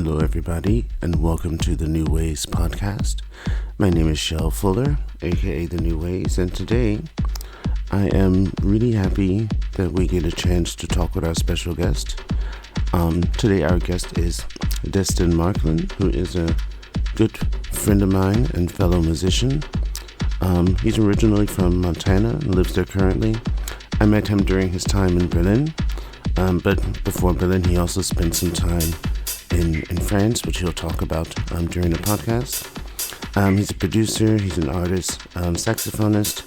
Hello, everybody, and welcome to the New Ways podcast. My name is Shel Fuller, aka The New Ways, and today I am really happy that we get a chance to talk with our special guest. Today, our guest is Destin Markland, who is a good friend of mine and fellow musician. He's originally from Montana and lives there currently. I met him during his time in Berlin, but before Berlin, he also spent some time in France, which he'll talk about during the podcast. He's a producer, he's an artist, saxophonist,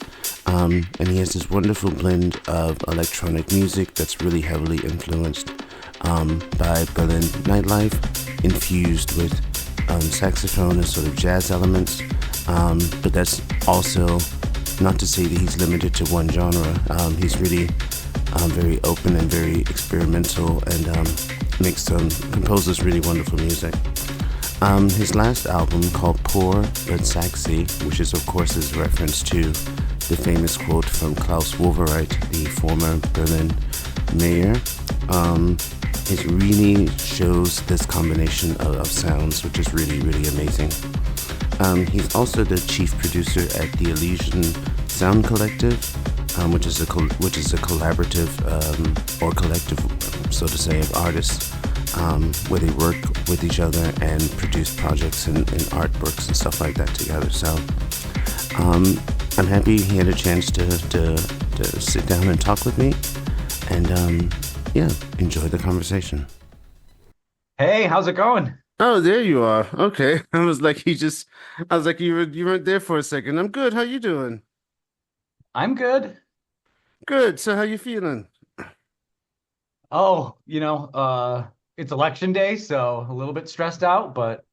and he has this wonderful blend of electronic music that's really heavily influenced by Berlin nightlife, infused with saxophone and sort of jazz elements, but that's also not to say that he's limited to one genre. He's really very open and very experimental and composes really wonderful music. His last album, called Poor but Saxy, which is of course his reference to the famous quote from Klaus Wowereit, the former Berlin mayor, it really shows this combination of sounds, which is really, really amazing. He's also the chief producer at the Elysian Sound Collective, which is a collaborative or collective, so to say, of artists where they work with each other and produce projects and artworks and stuff like that together. So I'm happy he had a chance to sit down and talk with me, and enjoy the conversation. Hey, how's it going? Oh, there you are. Okay. I was like, you weren't there for a second. I'm good. How you doing? I'm good. Good. So how you feeling? Oh, it's election day, so a little bit stressed out, but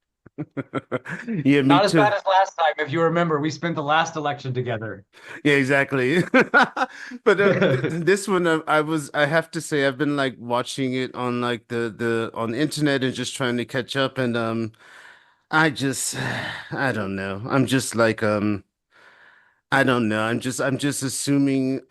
Yeah, me not as too. bad as last time. If you remember, we spent the last election together. Yeah, exactly. But this one, I have to say, I've been like watching it on like the on the internet and just trying to catch up, and I just, I don't know. I'm just like I don't know. I'm just assuming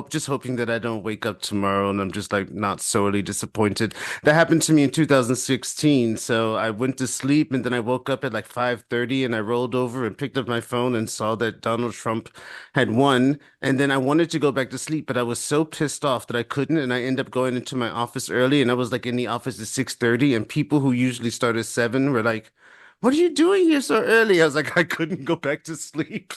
just hoping that I don't wake up tomorrow and I'm just like not sorely disappointed. That happened to me in 2016. So I went to sleep and then I woke up at like 5:30 and I rolled over and picked up my phone and saw that Donald Trump had won. And then I wanted to go back to sleep, but I was so pissed off that I couldn't. And I ended up going into my office early and I was like in the office at 6:30 and people who usually start at 7 were like, "What are you doing here so early?" I was like, I couldn't go back to sleep.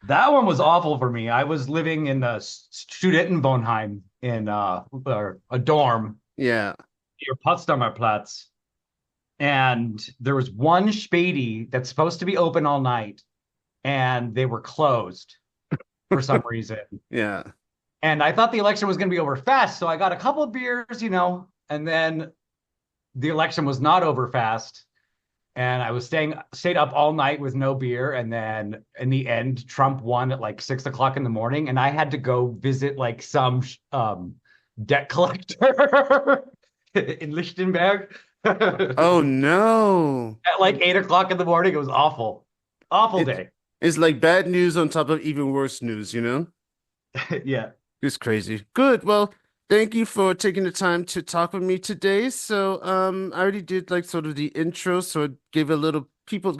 That one was awful for me. I was living in Studentenwohnheim in or a dorm Yeah. near Potsdamer Platz, and there was one Späti that's supposed to be open all night, and they were closed for some reason. Yeah. And I thought the election was going to be over fast, so I got a couple of beers, and then the election was not over fast, and I was stayed up all night with no beer, and then in the end, Trump won at like 6 o'clock in the morning, and I had to go visit like some debt collector in Lichtenberg Oh at no. like 8 o'clock in the morning. It was awful, awful It, day. it's like bad news on top of even worse news, you know? Yeah. It's crazy. Good. Well, thank you for taking the time to talk with me today. So, I already did like sort of the intro, so give the people,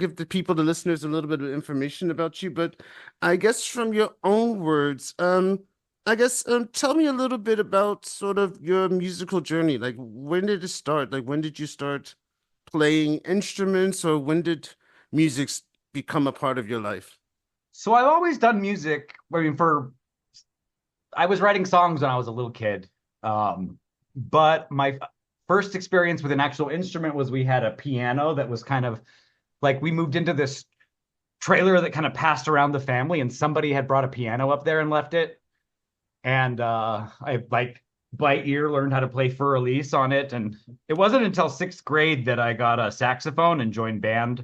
the listeners, a little bit of information about you. But I guess from your own words, tell me a little bit about sort of your musical journey. Like, when did it start? Like, when did you start playing instruments, or when did music become a part of your life? So I've always done music. I was writing songs when I was a little kid. But my first experience with an actual instrument was we had a piano that was kind of like we moved into this trailer that kind of passed around the family, and somebody had brought a piano up there and left it. And I like by ear learned how to play Fur Elise on it. And it wasn't until sixth grade that I got a saxophone and joined band.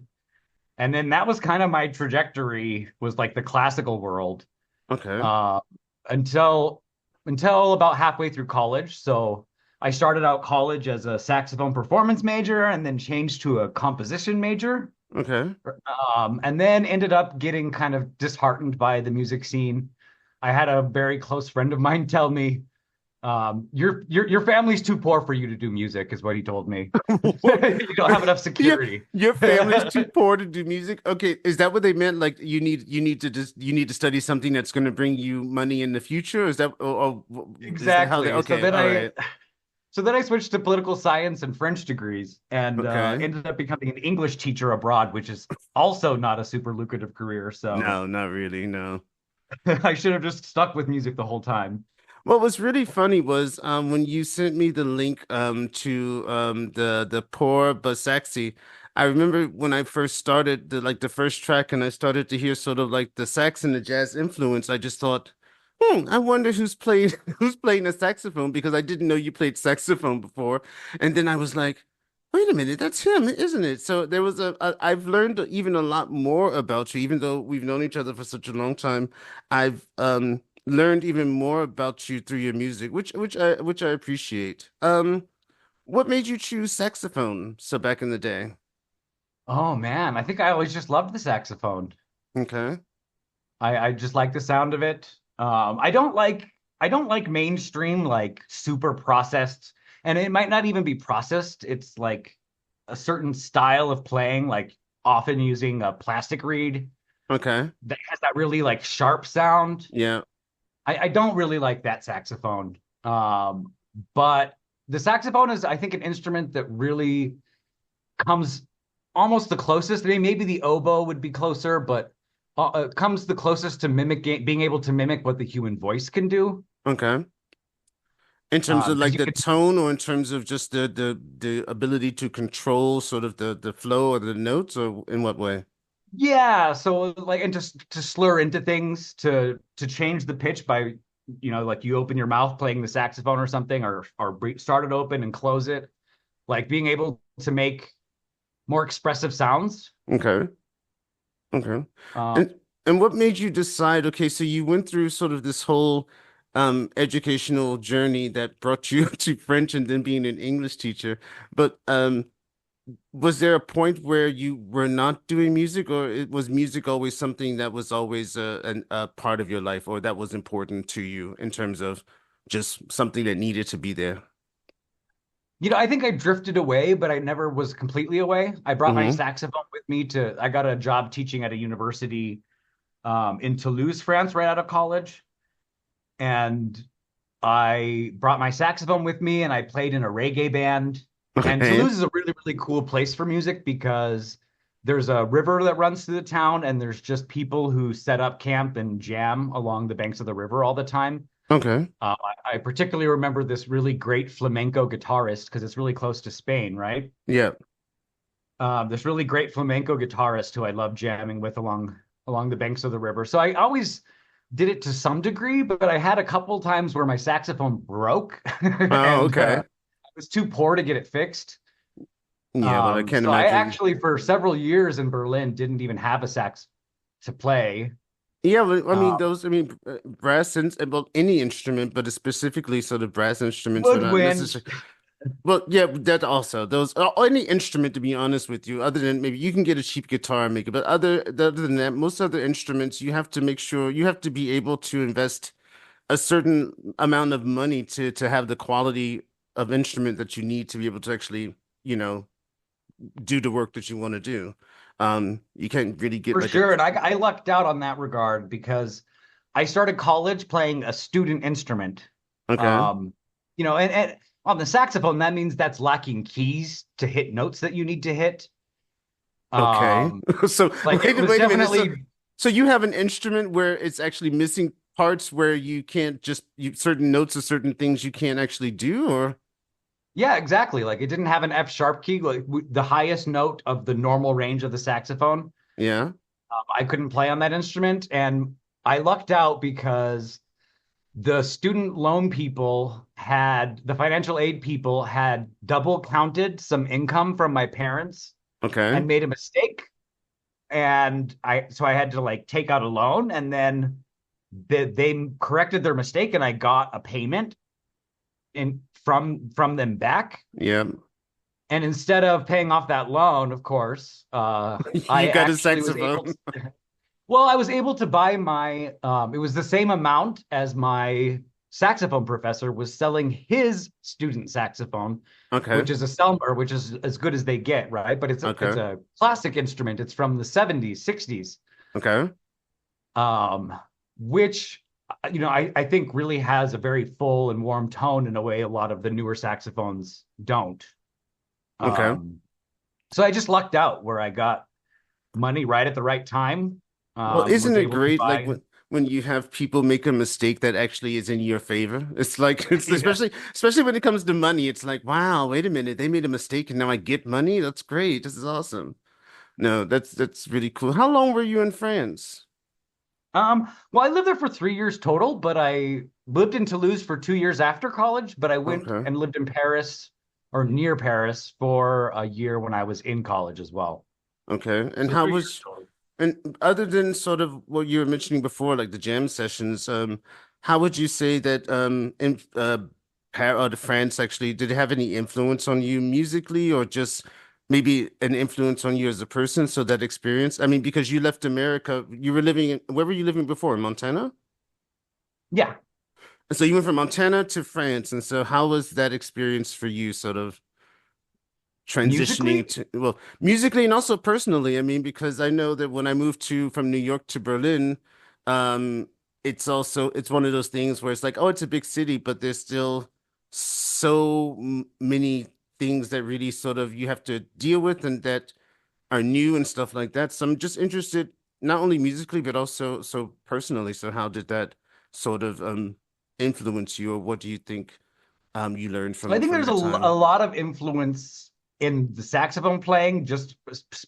And then that was kind of my trajectory, was like the classical world. Okay. Uh, until about halfway through college. So I started out college as a saxophone performance major and then changed to a composition major. Okay. And then ended up getting kind of disheartened by the music scene. I had a very close friend of mine tell me Your family's too poor for you to do music, is what he told me. What? You don't have enough Yeah, security. your family's too poor to do music. Okay, is that what they meant? Like you need to study something that's going to bring you money in the future? Is that is that how they? Exactly. Okay, all right, So then I switched to political science and French degrees and okay. ended up becoming an English teacher abroad, which is also not a super lucrative career. So No, not really. No. I should have just stuck with music the whole time. What was really funny was when you sent me the link to the poor but Saxy. I remember when I first started the first track and I started to hear sort of like the sax and the jazz influence. I just thought, I wonder who's playing who's playing a saxophone because I didn't know you played saxophone before. And then I was like, wait a minute, that's him, isn't it? So there was I've learned even a lot more about you, even though we've known each other for such a long time. I've learned even more about you through your music, which I appreciate. What made you choose saxophone so back in the day? Oh man, I think I always just loved the saxophone. Okay. I just like the sound of it. I don't like mainstream like super processed, and it might not even be processed. It's like a certain style of playing, like often using a plastic reed Okay. that has that really like sharp sound. Yeah. I don't really like that saxophone. But the saxophone is, I think, an instrument that really comes almost the closest. I mean, maybe the oboe would be closer, but comes the closest to being able to mimic what the human voice can do. Okay. In terms of Because like you the can, tone or in terms of just the ability to control sort of the flow or the notes or in what way? yeah. So like, and just to slur into things, to change the pitch by, like you open your mouth playing the saxophone or something, or start it open and close it, like being able to make more expressive sounds. Okay. Okay. Um, And and what made you decide, okay, so you went through sort of this whole educational journey that brought you to French and then being an English teacher, but was there a point where you were not doing music or was music always something that was always a part of your life or that was important to you in terms of just something that needed to be there? I think I drifted away, but I never was completely away. I brought my Hmm. saxophone with me I got a job teaching at a university in Toulouse, France, right out of college. And I brought my saxophone with me and I played in a reggae band. And Okay. Toulouse is a really, really cool place for music because there's a river that runs through the town and there's just people who set up camp and jam along the banks of the river all the time. Okay. I particularly remember this really great flamenco guitarist because it's really close to Spain, right? Yeah. This really great flamenco guitarist who I love jamming with along the banks of the river. So I always did it to some degree, but I had a couple times where my saxophone broke Oh, and okay. I was too poor to get it fixed. Yeah, well, I can't So I imagine. actually, for several years in Berlin, didn't even have a sax to play. Yeah, well, I mean, Um, those, I mean, brass and well, any instrument, but specifically sort of brass instruments are not woodwind. necessarily. Well, yeah, that also those any instrument to be honest with you, other than maybe you can get a cheap guitar and make it, but other than that, most other instruments you have to make sure you have to be able to invest a certain amount of money to have the quality of instrument that you need to be able to actually, you know, do the work that you want to do. You can't really get For like a sure. And I lucked out on that regard because I started college playing a student instrument. okay, Um, and on the saxophone, that means that's lacking keys to hit notes that you need to hit. okay. Um, So like it was wait a minute. So definitely, so you have an instrument where it's actually missing parts where you can't just certain notes or certain things you can't actually do, or yeah, exactly. Like it didn't have an F sharp key, like the highest note of the normal range of the saxophone. yeah. I couldn't play on that instrument. And I lucked out because the student loan people the financial aid people had double counted some income from my parents Okay. and made a mistake. And so I had to like take out a loan and then they corrected their mistake and I got a payment from them back. Yeah. And instead of paying off that loan, of course, You I got a actually was able saxophone. to, well, I was able to buy it was the same amount as my saxophone professor was selling his student saxophone, Okay. which is a Selmer, which is as good as they get, right? But it's Okay. a classic instrument. It's from the 70s, 60s, Okay. um, which I think really has a very full and warm tone in a way a lot of the newer saxophones don't. Okay. Um, so I just lucked out where I got money right at the right time. Well, isn't Was it able to great like buy. when you have people make a mistake that actually is in your favor? It's like it's Yeah. especially when it comes to money, it's like, wow, wait a minute, they made a mistake and now I get money? That's great. This is awesome. No, that's really cool. How long were you in France? Well, I lived there for 3 years total, but I lived in Toulouse for 2 years after college, but I went Okay. and lived in Paris or near Paris for a year when I was in college as well. Okay. And So how 3 years was total. and other than sort of what you were mentioning before, like the jam sessions, how would you say that in the France actually did it have any influence on you musically or just maybe an influence on you as a person? So that experience, I mean, because you left America, you were living in where were you living before? In Montana? Yeah, And so you went from Montana to France, and so how was that experience for you, sort of transitioning musically. to well musically and also personally? I mean, because I know that when I moved to from New York to Berlin, um it's one of those things where it's like, oh, it's a big city, but there's still so many things that really sort of you have to deal with and that are new and stuff like that. So I'm just interested not only musically but also so personally. So how did that sort of influence you, or what do you think you learned So I think from there's that a time? lot of influence in the saxophone playing, just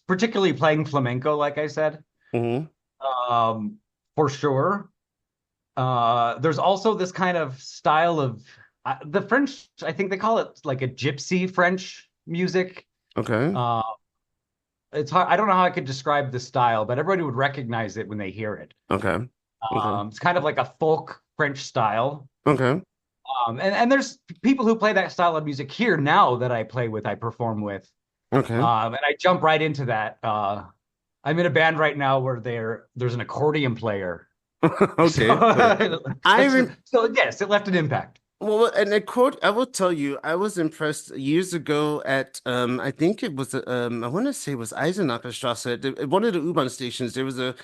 particularly playing flamenco, like I said, Hmm. um, for sure. There's also this kind of style of the French, I think they call it like a gypsy French music. Okay. Uh, it's hard. I don't know how I could describe the style, but everybody would recognize it when they hear it. Okay. Okay. It's kind of like a folk French style. Okay. And there's people who play that style of music here now that I play with, I perform with. Okay. And I jump right into that. I'm in a band right now where there's an accordion player. So Okay. I it's rem so yes, it left an impact. well, and a quote I will tell you, I was impressed years ago at I think it was I want to say it was Eisenachterstrasse at one of the U-Bahn stations. There was a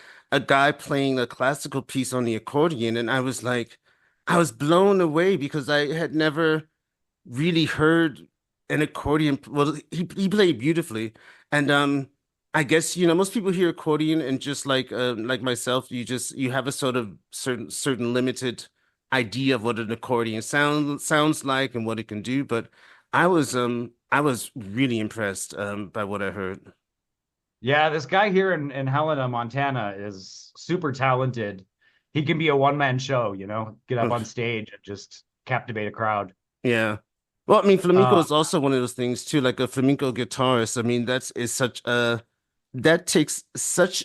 guy playing a classical piece on the accordion, and I was like, I was blown away because I had never really heard an accordion. Well, he played beautifully, and I guess most people hear accordion and just like myself, you have a sort of certain limited idea of what an accordion sounds like and what it can do. But I was really impressed by what I heard. Yeah, this guy here in Helena, Montana is super talented. He can be a one-man show, get up on stage and just captivate a crowd. Yeah. Well, I mean, flamenco Uh, is also one of those things too, like a flamenco guitarist. I mean, that takes such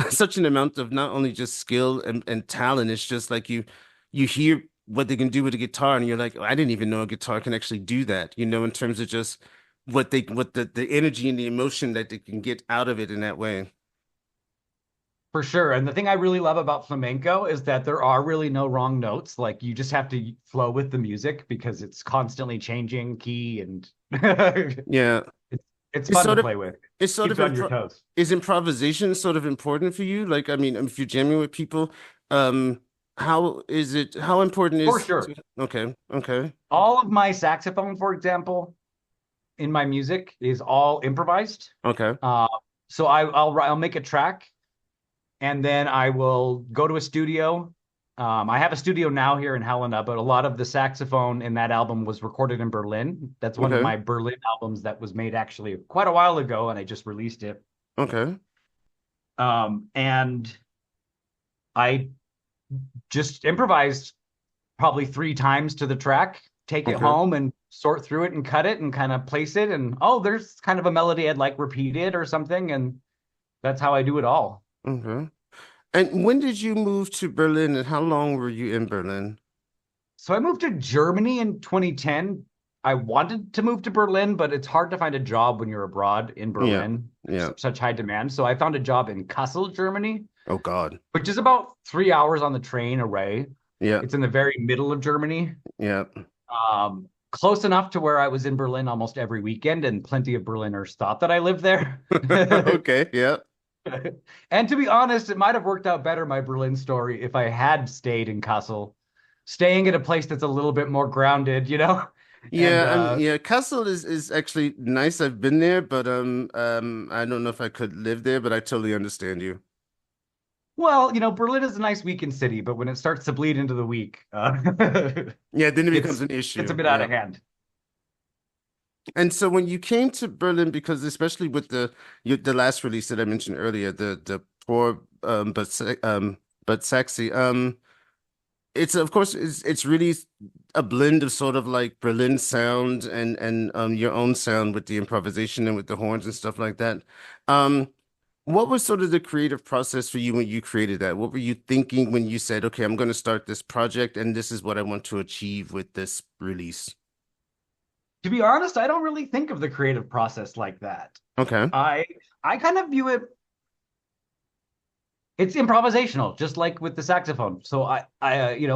such an amount of not only just skill and talent. It's just like you hear what they can do with a guitar, and you're like, "Oh, I didn't even know a guitar can actually do that, in terms of just what the energy and the emotion that they can get out of it in that way. for sure. And the thing I really love about flamenco is that there are really no wrong notes. Like you just have to flow with the music because it's constantly changing key and Yeah. it's it's It's fun to sort of play with. it's sort Keeps of you on your toes. is improvisation sort of important for you? Like, I mean, if you're jamming with people, um, how important For is sure. okay, okay, All of my saxophone, for example, in my music is all improvised. okay, Uh, so I'll make a track and then I will go to a studio. I have a studio now here in Helena, but a lot of the saxophone in that album was recorded in Berlin. That's one of okay, my Berlin albums that was made actually quite a while ago, and I just released it. okay, And I just improvised probably 3 times to the track, take it okay, home and sort through it and cut it and kind of place it. And oh, there's kind of a melody I'd like repeated or something. And that's how I do it all. okay. And when did you move to Berlin, and how long were you in Berlin? So I moved to Germany in 2010. I wanted to move to Berlin, but it's hard to find a job when you're abroad in Yeah, Berlin. yeah. There's such high demand. So I found a job in Kassel, Germany, Oh God. which is about 3 hours on the train away. Yeah. It's in the very middle of Germany. Yeah. Close enough to where I was in Berlin almost every weekend, and plenty of Berliners thought that I lived there. Okay. Yeah. And to be honest, it might have worked out better, my Berlin story, if I had stayed in Kassel, staying at a place that's a little bit more grounded, you know? And Yeah, yeah, Kassel is actually nice. I've been there, but I don't know if I could live there, but I totally understand you. well, Berlin is a nice weekend city, but when it starts to bleed into the week, Yeah, then it becomes it's an it's a issue. bit out Yeah. of hand. And so when you came to Berlin, because especially with the last release that I mentioned earlier, the poor but sexy, it's of course it's really a blend of sort of like Berlin sound and your own sound with the improvisation and with the horns and stuff like that. Um, what was sort of the creative process for you when you created that? What were you thinking when you said, "Okay, I'm going to start this project and this is what I want to achieve with this release"? To be honest, I don't really think of the creative process like that. Okay. I I kind of view it's improvisational, just like with the saxophone. So I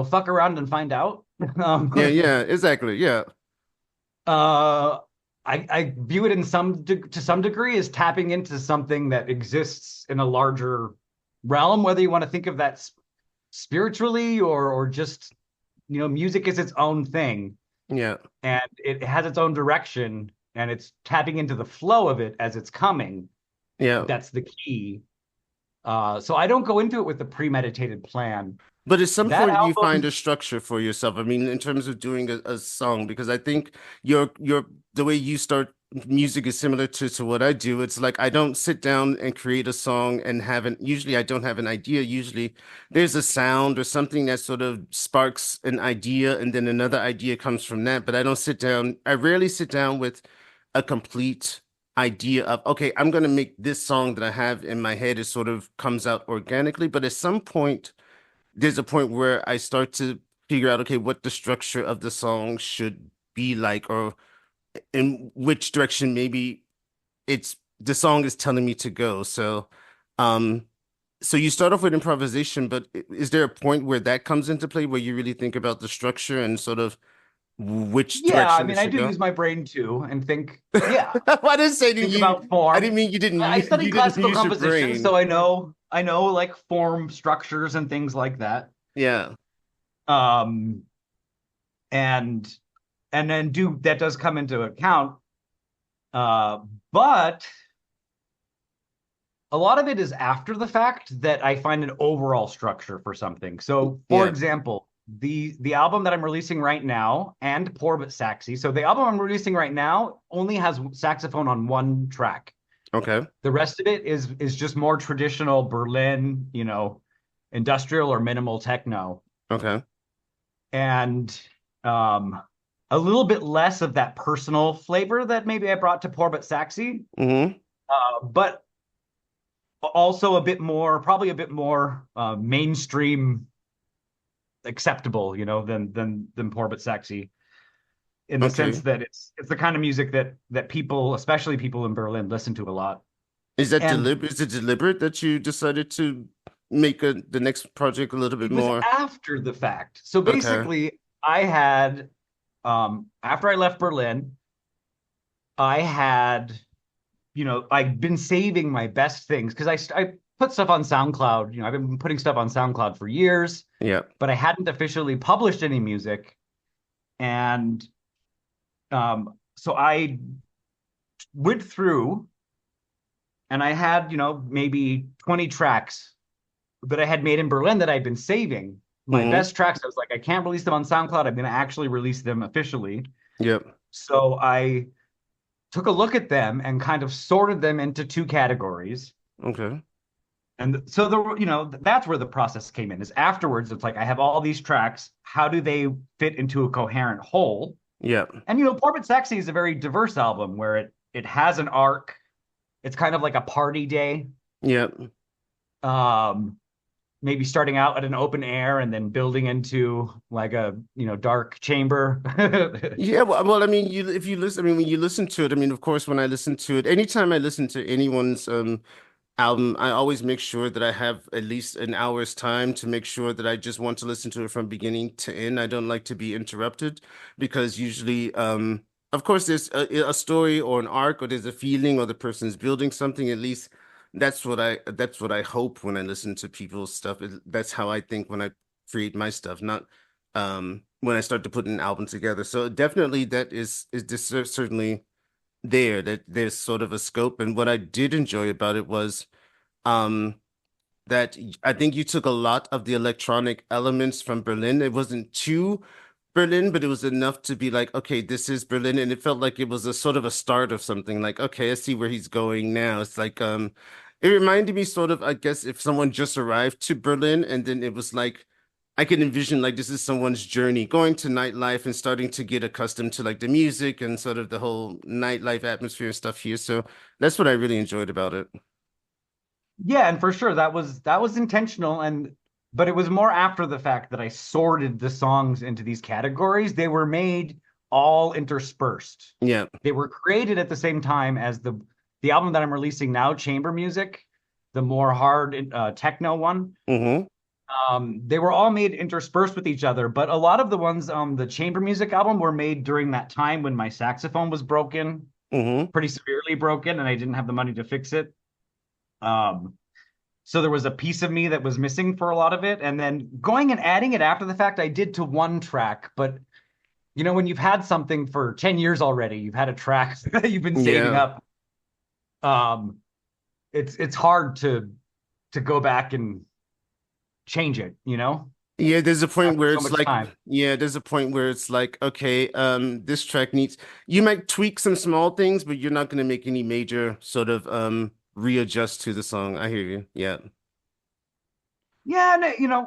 fuck around and find out. Yeah, Um, yeah, exactly. Yeah. uh, I view it to some degree as tapping into something that exists in a larger realm, whether you want to think of that spiritually or just music is its own thing Yeah. and it has its own direction and it's tapping into the flow of it as it's coming. Yeah. That's the key. So I don't go into it with a premeditated plan. But at some That point you find album, a structure for yourself. I mean, in terms of doing a song, because I think your the way you start music is similar to what I do. It's like I don't sit down and create a song and usually I don't have an idea. Usually there's a sound or something that sort of sparks an idea and then another idea comes from that. But I rarely sit down with a complete idea of, okay, I'm gonna make this song that I have in my head. It sort of comes out organically, but at some point there's a point where I start to figure out, okay, what the structure of the song should be like, or in which direction maybe the song is telling me to go. Um, so you start off with improvisation, but is there a point where that comes into play where you really think about the structure and sort of which yeah, I direction it mean, I should do go? use my brain too and think, yeah, I didn't say that think about I didn't form. mean you didn't I use studied you didn't classical use your composition, so brain. I know like form structures and things like that. Yeah. Um, and and then do that does come into account. Uh, but a lot of it is after the fact that I find an overall structure for something. So, for Yeah. example, the album that I'm releasing right now and Poor But Saxy. So the album I'm releasing right now only has saxophone on one track. Okay. The rest of it is just more traditional Berlin, industrial or minimal techno, Okay. and um, a little bit less of that personal flavor that maybe I brought to Poor But Saxy, Mm-hmm. but also probably a bit more mainstream acceptable, than Poor But Sexy, in the sense Okay. that it's the kind of music that people, especially people in Berlin, listen to a lot. Is that And deliberate? Is it deliberate that you decided to make the next project a little bit it was more? after the fact. So Okay. basically, I had after I left Berlin, I had I've been saving my best things because I put stuff on SoundCloud. I've been putting stuff on SoundCloud for years, Yeah. but I hadn't officially published any music. And so I went through and I had, maybe 20 tracks that I had made in Berlin that I'd been saving. My Mm-hmm. best tracks, I was like, I can't release them on SoundCloud. I'm going to actually release them officially. Yep. So I took a look at them and kind of sorted them into two categories. Okay. And so that's where the process came in, is afterwards, it's like I have all these tracks. How do they fit into a coherent whole? Yep. And Poor But Sexy is a very diverse album where it has an arc. It's kind of like a party day. Yep. Um, maybe starting out at an open air and then building into like a dark chamber. Yeah, well, I mean, if you listen, I mean, when you listen to it, I mean, of course, when I listen to it, anytime I listen to anyone's album, I always make sure that I have at least an hour's time to make sure that I just want to listen to it from beginning to end. I don't like to be interrupted because usually, of course, there's a story or an arc or there's a feeling or the person's building something. At least that's what I hope when I listen to people's stuff. That's how I think when I create my stuff, not when I start to put an album together. So definitely that is this certainly there that there's sort of a scope. And what I did enjoy about it was um that I think you took a lot of the electronic elements from Berlin. It wasn't too Berlin, but it was enough to be like, okay, this is Berlin, and it felt like it was a sort of a start of something. Like, okay, I see where he's going now. It's like, it reminded me sort of, I guess, if someone just arrived to Berlin, and then it was like, I can envision like this is someone's journey going to nightlife and starting to get accustomed to like the music and sort of the whole nightlife atmosphere and stuff here. So that's what I really enjoyed about it. Yeah, and for sure that was intentional, and but it was more after the fact that I sorted the songs into these categories. They were made all interspersed. Yeah. They were created at the same time as the album that I'm releasing now, Chamber Music, the more hard techno one. Mm-hmm. They were all made interspersed with each other, but a lot of the ones on the Chamber Music album were made during that time when my saxophone was broken, Mm-hmm. pretty severely broken, and I didn't have the money to fix it. Um, so there was a piece of me that was missing for a lot of it, and then going and adding it after the fact, I did to one track. But when you've had something for 10 years already, you've had a track that you've been saving Yeah. up. Um, it's hard to go back and change it, Yeah, there's a point after where so it's much like, time. yeah, there's a point where it's like, okay, this track needs, you might tweak some small things, but you're not going to make any major sort of readjust to the song. I hear you. Yeah. Yeah, and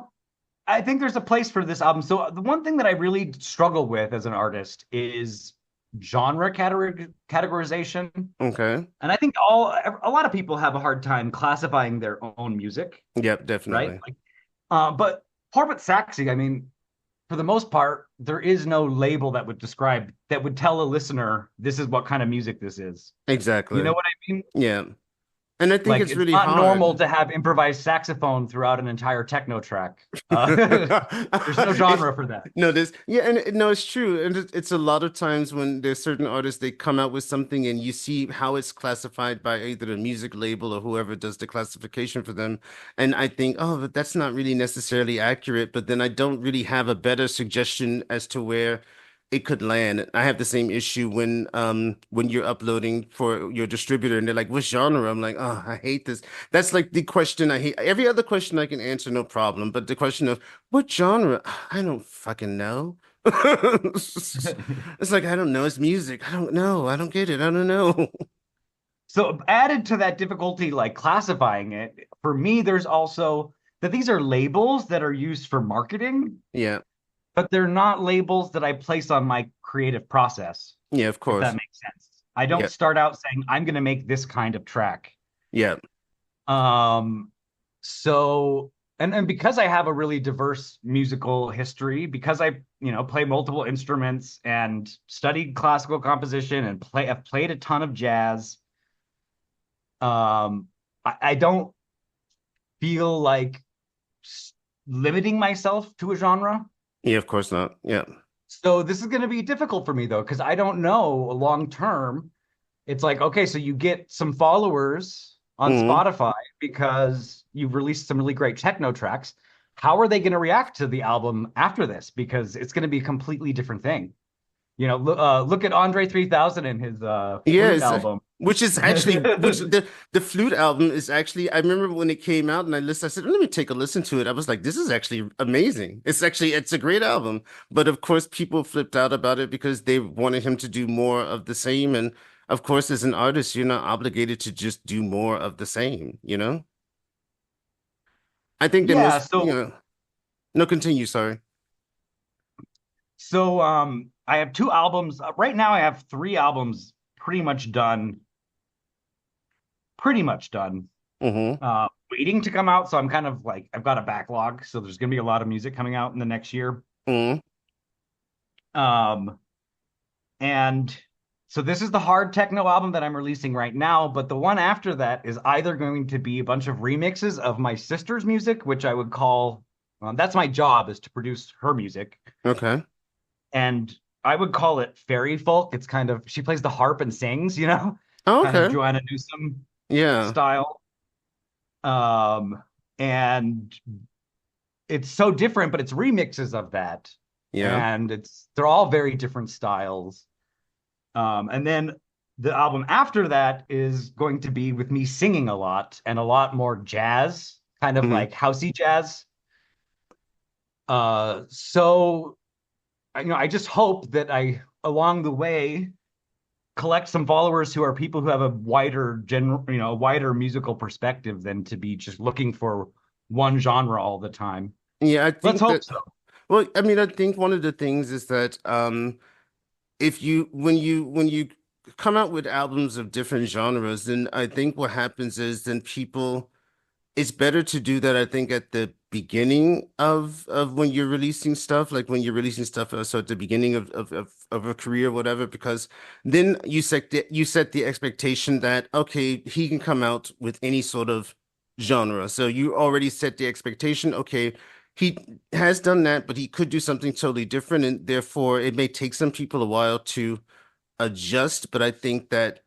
I think there's a place for this album. So the one thing that I really struggle with as an artist is genre categorization. Okay. And I think a lot of people have a hard time classifying their own music, Yep, right? definitely. Like, but part of Saxy, I mean, for the most part, there is no label that would tell a listener this is what kind of music this is. You know Exactly. what I mean? Yeah. And I think Like, it's it's really not normal hard. to have improvised saxophone throughout an entire techno track. There's no It, genre for that. no, this, yeah, and no, it's true. And it's a lot of times when there's certain artists, they come out with something and you see how it's classified by either the music label or whoever does the classification for them. And I think, oh, but that's not really necessarily accurate. But then I don't really have a better suggestion as to where it could land. I have the same issue when you're uploading for your distributor and they're like, what genre? I'm like, oh, I hate this. That's like the question I hate. Every other question I can answer, no problem. But the question of what genre? I don't fucking know. It's like I don't know. It's music. I don't know. I don't get it. I don't know. So added to that difficulty, like classifying it, for me, there's also that these are labels that are used for marketing, Yeah. but they're not labels that I place on my creative process, Yeah, of if that course. makes sense. I don't Yeah. start out saying I'm going to make this kind of track. Yeah. Um, so and because I have a really diverse musical history, because I, play multiple instruments and studied classical composition and have played a ton of jazz, I don't feel like limiting myself to a genre. Yeah, of course not. Yeah. So this is going to be difficult for me though, because I don't know long term. It's like, okay, so you get some followers on Hmm. Spotify because you've released some really great techno tracks. How are they going to react to the album after this? Because it's going to be a completely different thing. Look at Andre 3000 and his Yeah, flute album. which is actually which the flute album is actually I remember when it came out and I listened, I said, let me take a listen to it. I was like, this is actually amazing. It's a great album. But of course people flipped out about it because they wanted him to do more of the same. And of course, as an artist, you're not obligated to just do more of the same, you know? I think that Yeah, most, so no, continue, sorry. I have two albums. Right now I have three albums pretty much done, pretty much done. Mm-hmm. Waiting to come out, so I'm kind of like I've got a backlog, so there's going to be a lot of music coming out in the next year. Mm-hmm. Um and So this is the hard techno album that I'm releasing right now, but the one after that is either going to be a bunch of remixes of my sister's music, which I would call that's my job is to produce her music, Okay. and I would call it fairy folk. It's kind of she plays the harp and sings, Oh, kind of okay. Joanna Newsom Yeah. style. And it's so different, but it's remixes of that, Yeah. and they're all very different styles. And then the album after that is going to be with me singing a lot and a lot more jazz, kind of Hmm. like housey jazz. So I just hope that I along the way collect some followers who are people who have a wider wider musical perspective than to be just looking for one genre all the time. Yeah, I Let's think hope that, so. well, I mean, I think one of the things is that if you when you come out with albums of different genres, then I think what happens is then people it's better to do that, I think, at the beginning of when you're releasing stuff, like when you're releasing stuff, so at the beginning of a career, or whatever, because then you set the expectation that okay, he can come out with any sort of genre. So you already set the expectation, okay, he has done that, but he could do something totally different, and therefore it may take some people a while to adjust. But I think that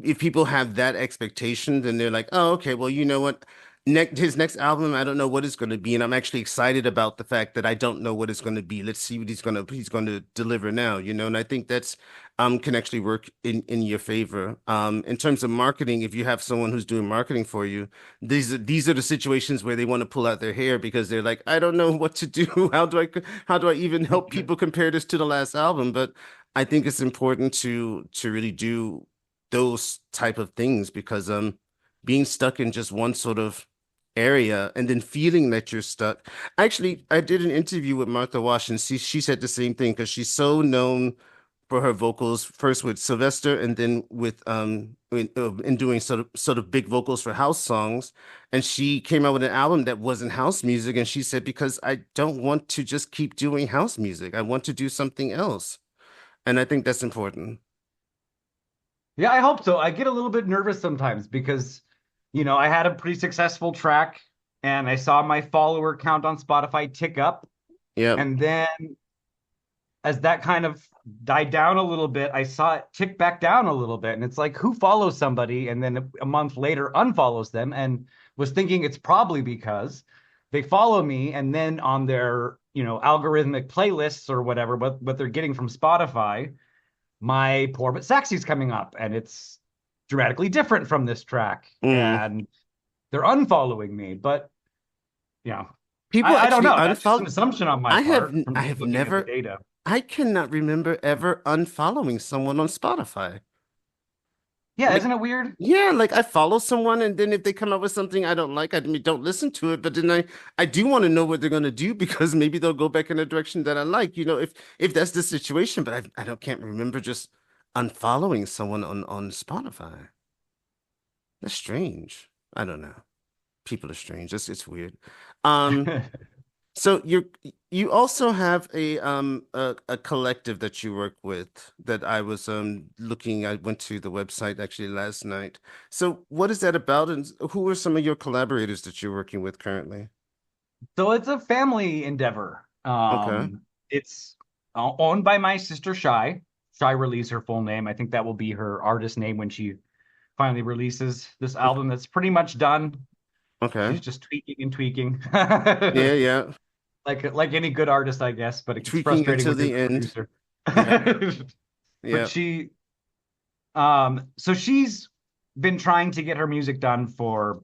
if people have that expectation, then they're like, oh, okay, well, you know what? His next album, I don't know what it's going to be, and I'm actually excited about the fact that I don't know what it's going to be. Let's see what he's going to deliver now, And I think that's can actually work in your favor. In terms of marketing, if you have someone who's doing marketing for you, these are the situations where they want to pull out their hair because they're like, I don't know what to do. How do I even help people compare this to the last album? But I think it's important to really do those type of things because being stuck in just one sort of area and then feeling that you're stuck. Actually, I did an interview with Martha Wash and she said the same thing because she's so known for her vocals, first with Sylvester and then with in doing sort of big vocals for house songs. And she came out with an album that wasn't house music, and she said, because I don't want to just keep doing house music. I want to do something else. And I think that's important. Yeah, I hope so. I get a little bit nervous sometimes because, I had a pretty successful track and I saw my follower count on Spotify tick up. Yeah. And then as that kind of died down a little bit, I saw it tick back down a little bit. And it's like, who follows somebody and then a month later unfollows them? And was thinking it's probably because they follow me and then on their, algorithmic playlists or whatever, what they're getting from Spotify, my poor but Saxy's coming up and it's dramatically different from this track. Mm. And they're unfollowing me. But, you know, People I don't actually know. That's just an unfollow. assumption on my I have part from I just have looking at the never. data. I cannot remember ever unfollowing someone on Spotify. Yeah, Like, isn't it weird? yeah, like I follow someone, and then if they come up with something I don't like, I mean, don't listen to it. But then I do want to know what they're gonna do because maybe they'll go back in a direction that I like. If that's the situation. But I don't can't remember just unfollowing someone on Spotify. That's strange. I don't know. People are strange. It's weird. Um. So you also have a collective that you work with that I was looking. I went to the website actually last night. So what is that about, and who are some of your collaborators that you're working with currently? So it's a family endeavor. Okay. It's owned by my sister Shy. Shyralee's her full name. I think that will be her artist name when she finally releases this Okay. album that's pretty much done. Okay. She's just tweaking and tweaking. Yeah, yeah. Like any good artist, I guess, but it gets Tweaking frustrating until when you're the the end. producer. Yeah. But Yeah. so she's been trying to get her music done for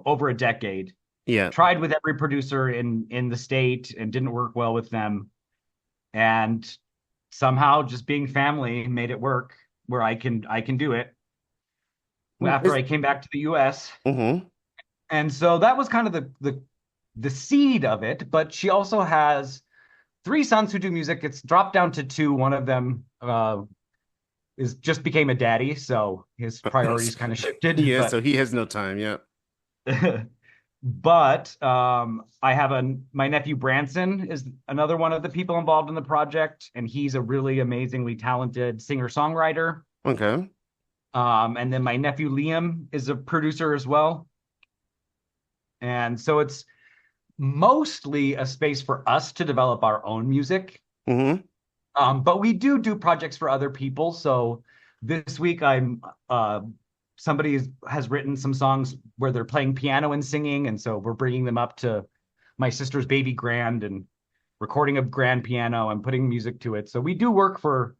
over a decade. Yeah. Tried with every producer in the state and didn't work well with them. And somehow just being family made it work where I can do it after Is I came back to the US. mm-hmm. And so that was kind of the seed of it. But she also has three sons who do music. It's dropped down to two. One of them is just became a daddy, so his priorities kind of shifted. Yeah, But so he has no time. Yeah. But I have my nephew Branson is another one of the people involved in the project, and he's a really amazingly talented singer-songwriter. Okay. And then my nephew Liam is a producer as well. And so it's mostly a space for us to develop our own music. Mm-hmm. But we do projects for other people. So this week I'm somebody has written some songs where they're playing piano and singing, and so we're bringing them up to my sister's baby grand and recording a grand piano and putting music to it. So we do work for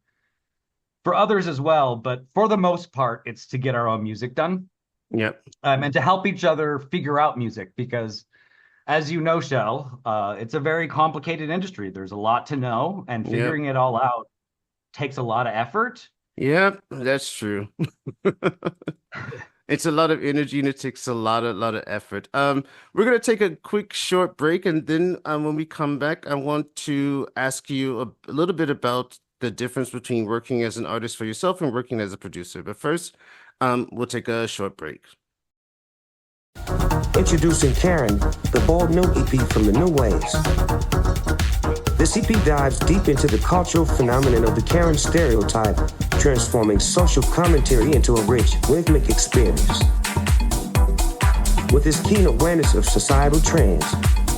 others as well, but for the most part, it's to get our own music done. Yep. And to help each other figure out music because as you know, Shell, it's a very complicated industry. There's a lot to know, and Yep. figuring it all out takes a lot of effort. Yep. That's true. It's a lot of energy and it takes a lot of effort. We're gonna take a quick short break, and then when we come back, I want to ask you a little bit about the difference between working as an artist for yourself and working as a producer. But first, we'll take a short break. Introducing Karen, the bald new EP from the New Ways. This EP dives deep into the cultural phenomenon of the Karen stereotype, transforming social commentary into a rich, rhythmic experience. With its keen awareness of societal trends,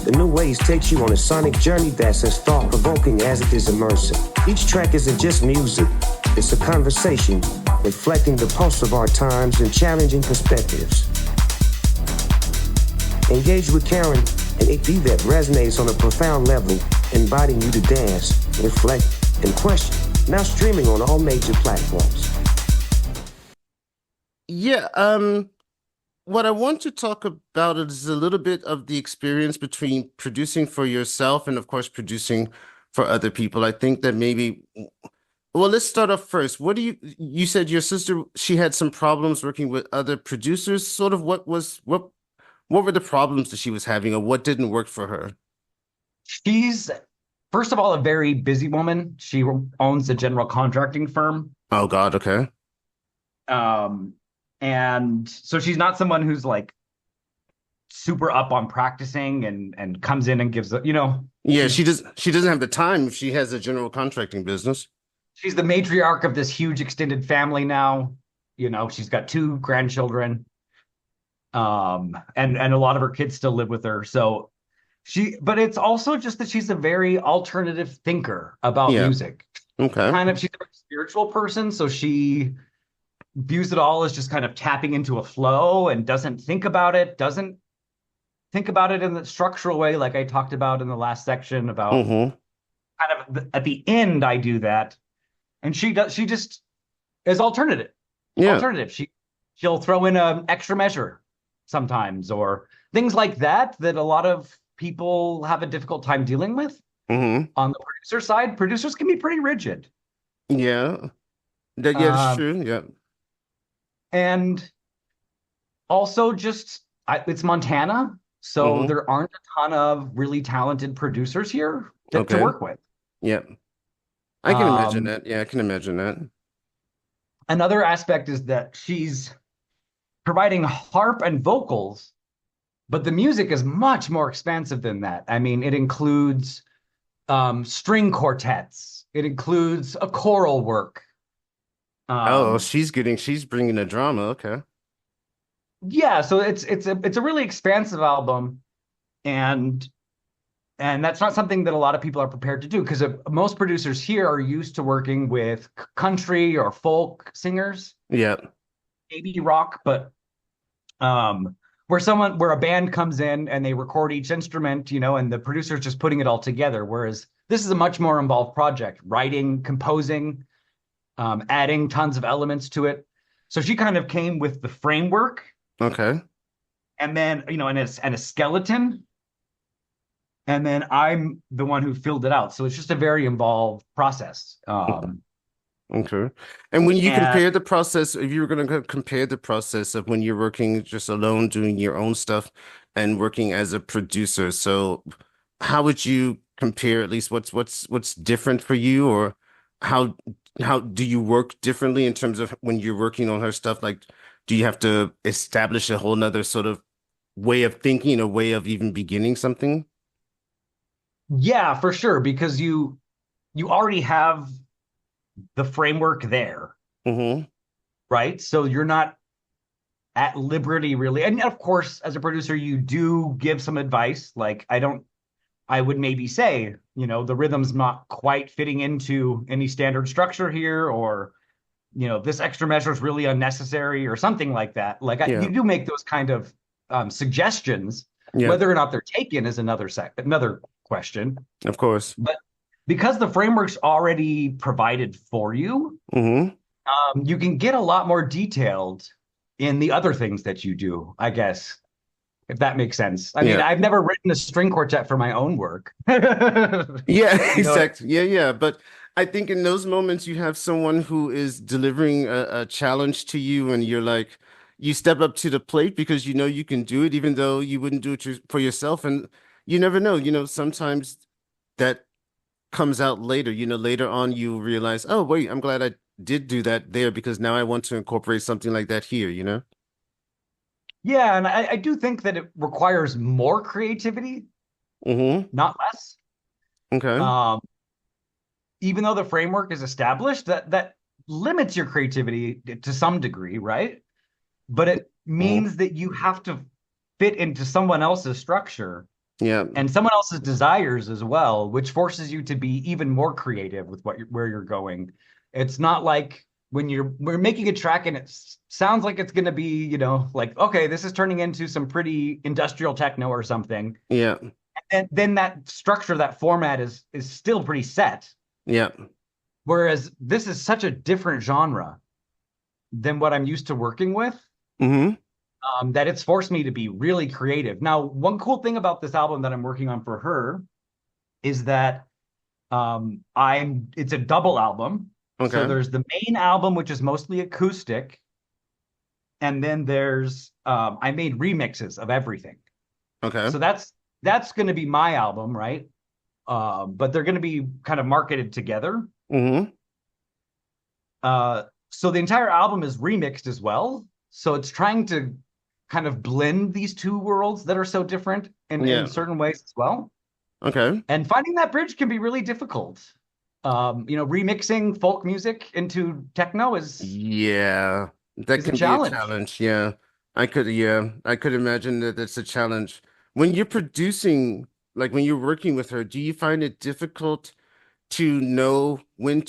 the New Ways takes you on a sonic journey that's as thought-provoking as it is immersive. Each track isn't just music, it's a conversation, reflecting the pulse of our times and challenging perspectives. Engage with Karen, an EP that resonates on a profound level, inviting you to dance, reflect, and question. Now streaming on all major platforms. Yeah, what I want to talk about is a little bit of the experience between producing for yourself and, of course, producing for other people. I think that maybe, well, let's start off first. You said your sister, she had some problems working with other producers. Sort of what were the problems that she was having, or what didn't work for her? She's, first of all, a very busy woman. She owns a general contracting firm. Oh God, okay. Um, and so she's not someone who's like super up on practicing and comes in and gives Yeah, she doesn't have the time if she has a general contracting business. she's the matriarch of this huge extended family now. She's got two grandchildren. And a lot of her kids still live with her. So but it's also just that she's a very alternative thinker about Yeah. music. Okay. She's a very spiritual person, so she views it all as just kind of tapping into a flow and doesn't think about it in the structural way like I talked about in the last section about Mm-hmm. kind of at the end I do that. And she just is alternative. Yeah. Alternative. She'll throw in an extra measure sometimes or things like that a lot of people have a difficult time dealing with. Mm-hmm. On the producer side, producers can be pretty rigid. Yeah. That's Um, true. Yeah. and also it's Montana, so Mm-hmm. there aren't a ton of really talented producers here to Okay. work with. Yeah. I can imagine Um, that. Yeah, I can imagine that. Another aspect is that she's providing harp and vocals, but the music is much more expansive than that. I mean, it includes string quartets. It includes a choral work. Oh, Um, she's bringing the drama. Okay. yeah, so it's a really expansive album, and that's not something that a lot of people are prepared to do because most producers here are used to working with country or folk singers, Yeah. maybe rock, but where a band comes in and they record each instrument, and the producer's just putting it all together. Whereas this is a much more involved project, writing, composing, adding tons of elements to it. So she kind of came with the framework Okay. and then, and a skeleton. And then I'm the one who filled it out. So it's just a very involved process. Okay. And when you And compare the process, if you were going to compare the process of when you're working just alone, doing your own stuff and working as a producer, so how would you compare at least what's different for you, or how how do you work differently in terms of when you're working on her stuff? Like, do you have to establish a whole nother sort of way of thinking, a way of even beginning something. Yeah, for sure, because you already have the framework there, Mm-hmm. right? So you're not at liberty really. And of course, as a producer, you do give some advice. Like I would maybe say, the rhythm's not quite fitting into any standard structure here, or, this extra measure is really unnecessary or something like that. Like Yeah. you do make those kind of suggestions. Yeah. Whether or not they're taken is another question. Of course. But because the framework's already provided for you, Mm-hmm. you can get a lot more detailed in the other things that you do, I guess, if that makes sense. I mean, Yeah. I've never written a string quartet for my own work. Yeah, You know, exactly. Yeah, yeah. But I think in those moments you have someone who is delivering a challenge to you, and you're like, you step up to the plate because you know you can do it, even though you wouldn't do it for yourself. And you never know, sometimes that comes out later. Later on you realize, oh, wait, I'm glad I did do that there because now I want to incorporate something like that here. yeah, and I do think that it requires more creativity, Mm-hmm. not less. Okay. Um, Even though the framework is established, that limits your creativity to some degree, right? But it Mm-hmm. means that you have to fit into someone else's structure Yeah. and someone else's desires as well, which forces you to be even more creative with where you're going. It's not like when we're making a track and it sounds like it's going to be, like, okay, this is turning into some pretty industrial techno or something. Yeah. And then that structure, that format is still pretty set. Yeah. Whereas this is such a different genre than what I'm used to working with, Mm-hmm. that it's forced me to be really creative. Now, one cool thing about this album that I'm working on for her is that it's a double album. So Okay. there's the main album, which is mostly acoustic, and then there's I made remixes of everything. Okay. So that's going to be my album, right? But they're going to be kind of marketed together. Mm-hmm. So the entire album is remixed as well. So it's trying to kind of blend these two worlds that are so different in Yeah. certain ways as well. Okay. And finding that bridge can be really difficult. Remixing folk music into techno Yeah, that is a can be a challenge. challenge. Yeah, I could imagine that that's a challenge. When you're producing, like when you're working with her, do you find it difficult to know when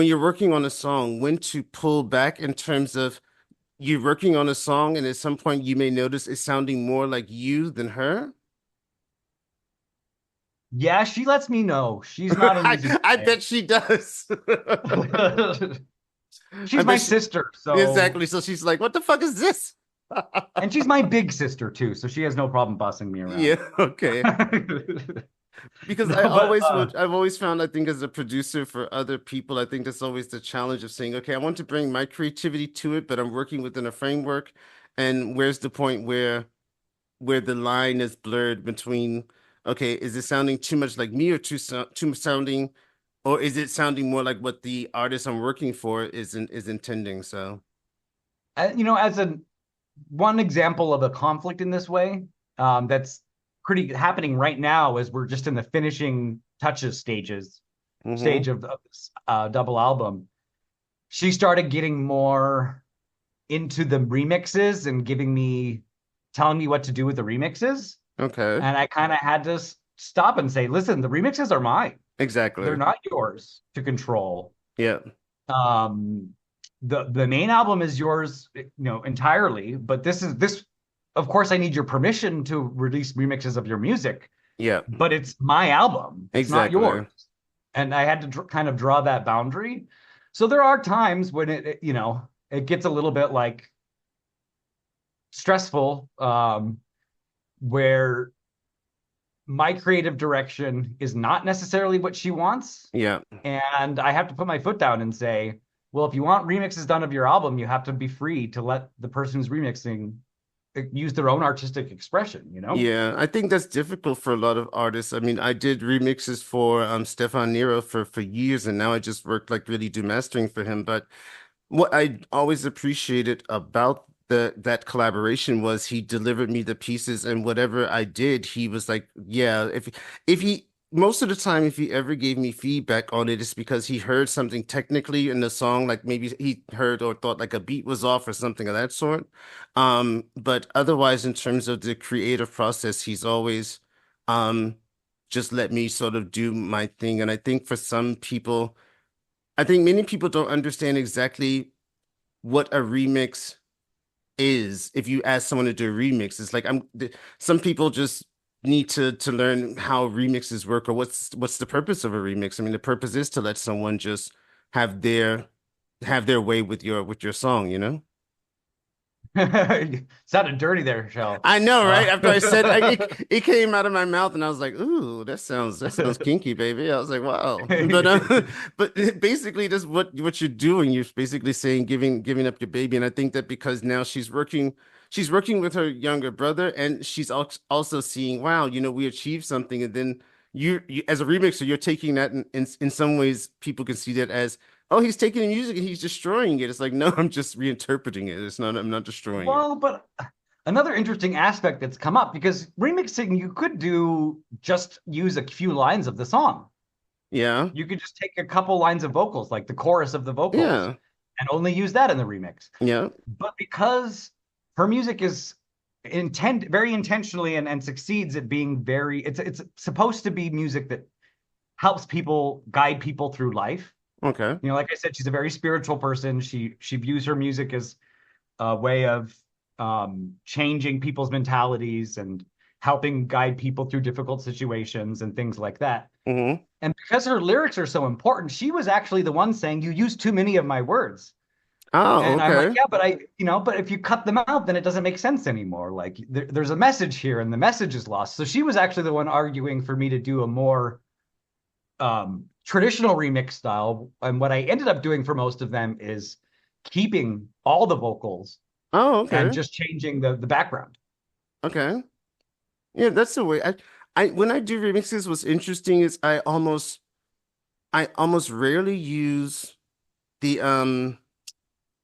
you're working on a song, when to pull back in terms of you're working on a song and at some point you may notice it's sounding more like you than her? Yeah, she lets me know. She's not an easy I bet she does. guy. I She's my bet she sister, so exactly. So she's like, what the fuck is this? and she's my big sister too, so she has no problem bossing me around. Yeah, okay. Because No, but I've always found, I think, as a producer for other people, I think that's always the challenge of saying, okay, I want to bring my creativity to it, but I'm working within a framework. And where's the point where the line is blurred between, okay, is it sounding too much like me or too much sounding, or is it sounding more like what the artist I'm working for is intending? So, as a one example of a conflict in this way, that's pretty happening right now as we're just in the finishing touches mm-hmm. stage of this double album. She started getting more into the remixes and telling me what to do with the remixes. Okay. And I kind of had to stop and say, listen, the remixes are mine. They're Exactly. not yours to control. Yeah. Um, the main album is yours, entirely, but this of course I need your permission to release remixes of your music, Yeah. but it's my album. It's not yours. Exactly. And I had to kind of draw that boundary. So there are times when it gets a little bit like stressful, where my creative direction is not necessarily what she wants. Yeah. And I have to put my foot down and say, well, if you want remixes done of your album, you have to be free to let the person who's remixing use their own artistic expression. Yeah, I think that's difficult for a lot of artists. I mean, I did remixes for Stefan Nero for years, and now I just work like really do mastering for him. But what I always appreciated about the that collaboration was he delivered me the pieces, and whatever I did, he was like, yeah, if he most of the time, if he ever gave me feedback on it, it's because he heard something technically in the song, like maybe he heard or thought like a beat was off or something of that sort. But otherwise, in terms of the creative process, he's always um just let me sort of do my thing. And I think for some people, I think many people don't understand exactly what a remix is. If you ask someone to do a remix, it's like some people just need to learn how remixes work or what's the purpose of a remix. I mean, the purpose is to let someone just have their have their way with your song, you know? Sounded dirty there, Shell. I know, right? After I said it came out of my mouth, and I was like, "Ooh, that sounds kinky, baby." I was like, "Wow," but basically, that's what you're doing. You're basically saying giving up your baby, and I think that because now she's working with her younger brother, and she's also seeing, wow, we achieved something, and then you as a remixer, you're taking that in some ways, people can see that as, oh, he's taking the music and he's destroying it. It's like, no, I'm just reinterpreting it. It's not, I'm not destroying it. Well, but another interesting aspect that's come up, because remixing, you could just use a few lines of the song. Yeah. You could just take a couple lines of vocals, like the chorus of the vocals, Yeah. and only use that in the remix. Yeah. But because her music is very intentionally and succeeds at being it's supposed to be music that helps people, guide people through life. Okay. Like I said, she's a very spiritual person. She views her music as a way of changing people's mentalities and helping guide people through difficult situations and things like that. Mm-hmm. And because her lyrics are so important, she was actually the one saying, "You use too many of my words." Oh, And okay. I'm like, yeah, but if you cut them out, then it doesn't make sense anymore. Like there's a message here and the message is lost. So she was actually the one arguing for me to do a more traditional remix style. And what I ended up doing for most of them is keeping all the vocals Oh, okay. and just changing the background. Okay. Yeah, that's the way I when I do remixes, what's interesting is I almost rarely use the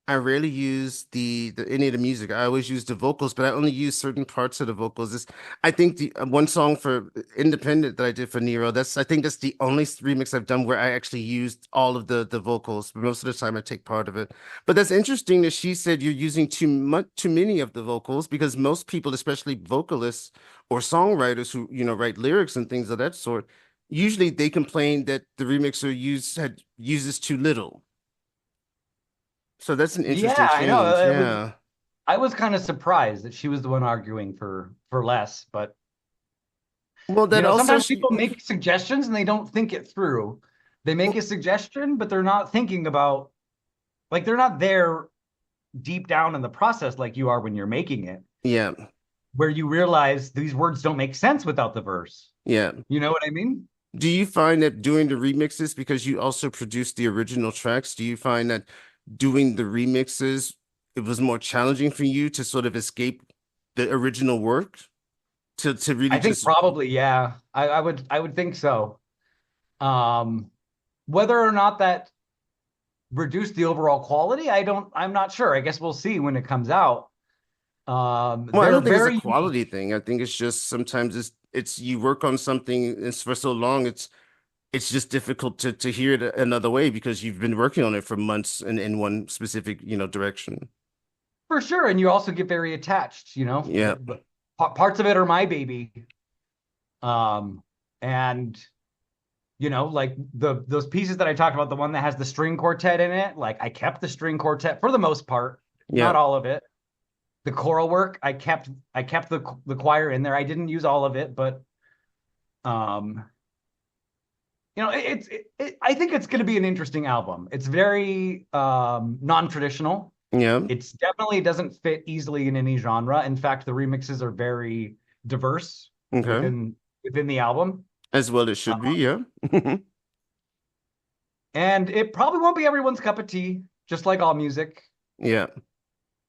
I rarely use the any of the music. I always use the vocals, but I only use certain parts of the vocals. I think the one song for Independent that I did for Nero, I think that's the only remix I've done where I actually used all of the vocals. But most of the time I take part of it. But that's interesting that she said you're using too many of the vocals, because most people, especially vocalists or songwriters who, write lyrics and things of that sort, usually they complain that the remixer uses too little. So that's an interesting Yeah, I know. change. Yeah. I was kind of surprised that she was the one arguing for less, but Well, that also sometimes people make suggestions and they don't think it through. They make a suggestion, but they're not thinking about, like, they're not there deep down in the process like you are when you're making it. Yeah. Where you realize these words don't make sense without the verse. Yeah. You know what I mean? Do you find that doing the remixes, because you also produce the original tracks, do you find that doing the remixes, it was more challenging for you to sort of escape the original work? To really I think probably, yeah. I would think so. Whether or not that reduced the overall quality, I'm not sure. I guess we'll see when it comes out. Well, I don't think it's a quality thing. I think it's just sometimes it's you work on something for so long, it's just difficult to hear it another way because you've been working on it for months in one specific, direction. For sure. And you also get very attached, Yeah. But parts of it are my baby. And like those pieces that I talked about, the one that has the string quartet in it, like I kept the string quartet for the most part, not all of it. The choral work, I kept the choir in there. I didn't use all of it, but I think it's going to be an interesting album. It's very non-traditional. Yeah. It's definitely doesn't fit easily in any genre. In fact, the remixes are very diverse within the album. As well it should be, yeah. And it probably won't be everyone's cup of tea, just like all music. Yeah.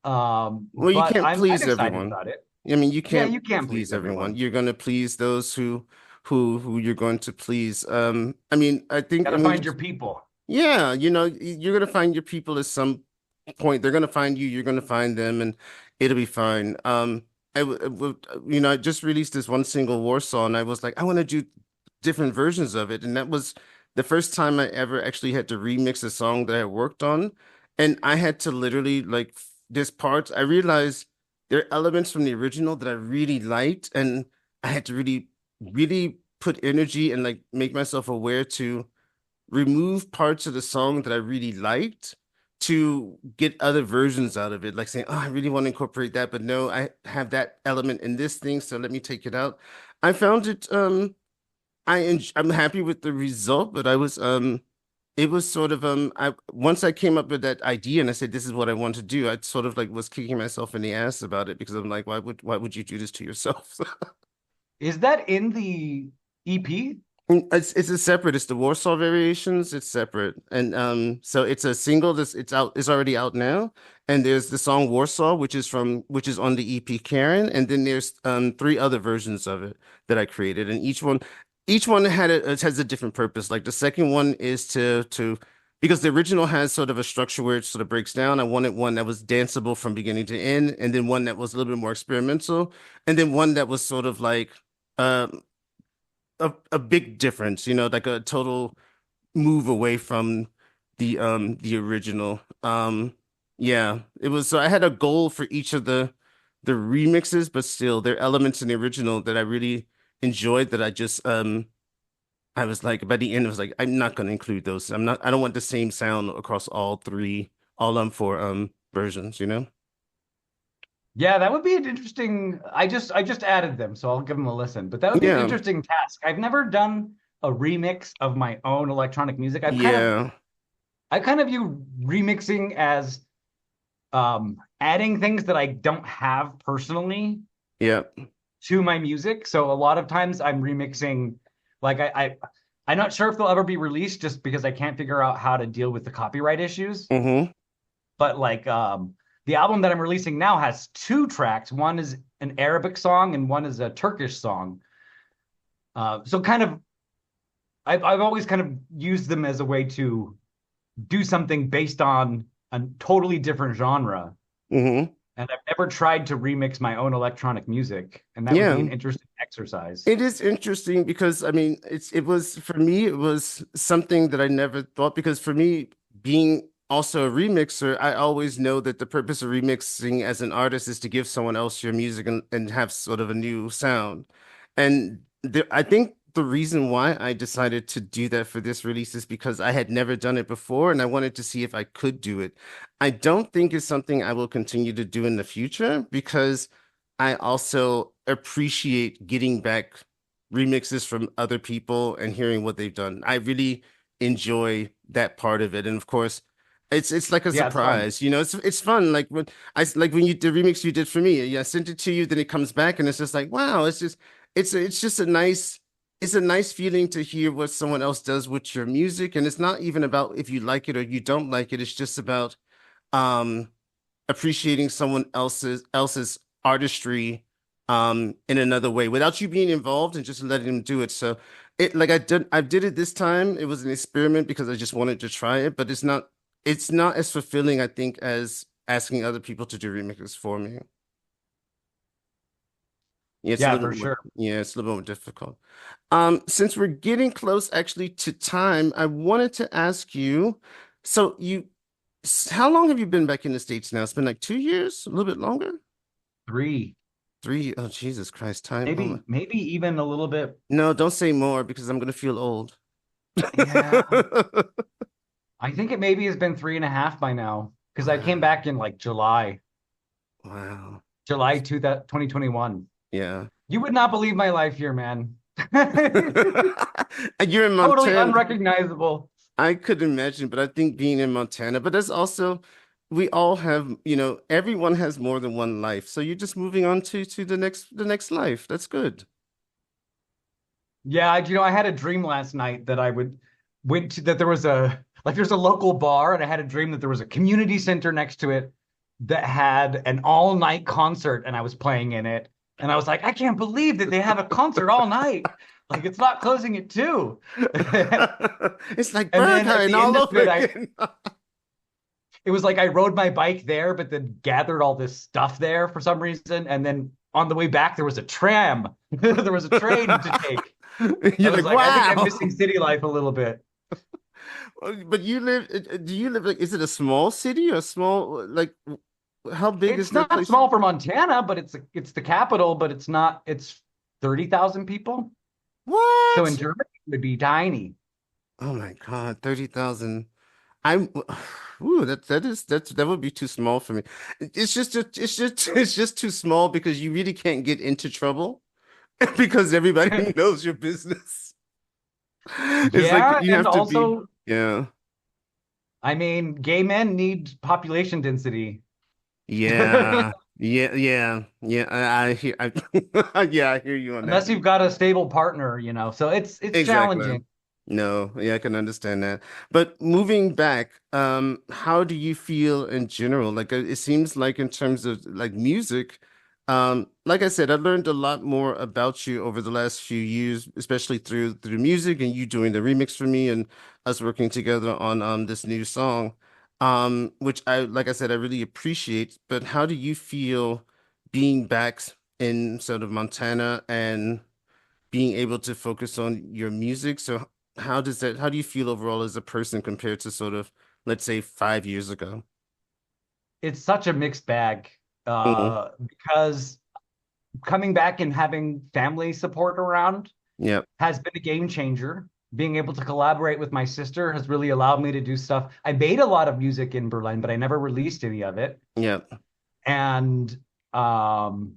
Well, you can't please everyone. About it. I mean, you can't please everyone. You're going to please those who you're going to please. I mean, I think gotta find your people. Yeah, you're going to find your people at some point. They're gonna find you, you're gonna find them, and it'll be fine. I just released this one single Warsaw, and I was like, I want to do different versions of it, and that was the first time I ever actually had to remix a song that I worked on, and I had to literally like this part. I realized there are elements from the original that I really liked, and I had to really put energy and like make myself aware to remove parts of the song that I really liked to get other versions out of it, like saying, "Oh, I really want to incorporate that, but no, I have that element in this thing, so let me take it out." I found it I'm happy with the result, but it was sort of I once I came up with that idea and I said this is what I want to do, I sort of like was kicking myself in the ass about it because I'm like, why would you do this to yourself? Is that in the EP? It's the Warsaw Variations. It's separate, and so it's a single. It's already out now, and there's the song Warsaw, which is on the EP Karen, and then there's three other versions of it that I created, and each one has a different purpose. Like the second one is to because the original has sort of a structure where it sort of breaks down. I wanted one that was danceable from beginning to end, and then one that was a little bit more experimental, and then one that was sort of like. Um, a big difference, like a total move away from the original. Yeah, it was so I had a goal for each of the remixes, but still there are elements in the original that I really enjoyed that I was like by the end I was like I'm not gonna include those. I don't want the same sound across all four versions. Yeah, that would be an interesting. I just added them, so I'll give them a listen. But that would be an Yeah. interesting task. I've never done a remix of my own electronic music. Yeah. I kind of view remixing as adding things that I don't have personally Yeah. to my music. So a lot of times I'm remixing, like I'm not sure if they'll ever be released just because I can't figure out how to deal with the copyright issues. Mm-hmm. But like the album that I'm releasing now has two tracks. One is an Arabic song and one is a Turkish song. So kind of I've always kind of used them as a way to do something based on a totally different genre. Mm-hmm. And I've never tried to remix my own electronic music, and that would Yeah. be an interesting exercise. It is interesting because I mean it was for me it was something that I never thought because for me being also a remixer, I always know that the purpose of remixing as an artist is to give someone else your music and have sort of a new sound. And I think the reason why I decided to do that for this release is because I had never done it before and I wanted to see if I could do it. I don't think it's something I will continue to do in the future because I also appreciate getting back remixes from other people and hearing what they've done. I really enjoy that part of it. And of course, it's like a Yeah, it's fun. surprise, it's fun. Like when you the remix you did for me, yeah, I sent it to you, then it comes back and it's just like, wow, it's just it's a nice feeling to hear what someone else does with your music. And it's not even about if you like it or you don't like it. It's just about um appreciating someone else's artistry in another way without you being involved and just letting them do it. So I did it this time. It was an experiment because I just wanted to try it, but it's not as fulfilling, I think, as asking other people to do remixes for me. Yeah, it's a Yeah, little for bit more, sure. yeah, it's a little bit more difficult. Since we're getting close actually to time, I wanted to ask you, so how long have you been back in the States now? It's been like 2 years, a little bit longer? Three, Three? Oh, Jesus Christ, time. Oh my. maybe even a little bit. No, don't say more because I'm gonna feel old. Yeah, I think it maybe has been 3.5 by now because I came Wow. back in like Wow. July 2021. Yeah. You would not believe my life here, man. Totally And you're in Montana. unrecognizable. I could imagine, but I think being in Montana, but that's also we all have, everyone has more than one life. So you're just moving on to the next life. That's good. Yeah, I had a dream last night that I would went to that there was there's a local bar, and I had a dream that there was a community center next to it that had an all-night concert, and I was playing in it. And I was like, I can't believe that they have a concert all night. Like it's not closing at 2. It's like And then at Berghain the end all of over it, again. it was like I rode my bike there, but then gathered all this stuff there for some reason. And then on the way back, there was a tram. There was a train to take. I You're was like, like, I think I'm wow. missing city life a little bit. But you live, do you live like, is it a small city or small, like, how big is It's that not place? small for Montana, but it's the capital, but it's not, it's 30,000 people. So in What? Germany, it would be tiny. Oh my God, 30,000. I'm, ooh, that would be too small for me. It's just too small because you really can't get into trouble because everybody knows your business. It's like Yeah, you and have to be, also, yeah. I mean, gay men need population density. Yeah, yeah. I hear, yeah, I hear you on that Unless one. you've got a stable partner, so it's Exactly. challenging. No, yeah, I can understand that. But moving back, how do you feel in general? Like, it seems like in terms of like music, like I said, I learned a lot more about you over the last few years, especially through music and you doing the remix for me and us working together on this new song, which I, like I said, I really appreciate. But how do you feel being back in sort of Montana and being able to focus on your music? So how do you feel overall as a person compared to sort of, let's say, 5 years ago? It's such a mixed bag Hmm. because coming back and having family support around Yep. has been a game changer. Being able to collaborate with my sister has really allowed me to do stuff. I made a lot of music in Berlin, but I never released any of it. Yep. And um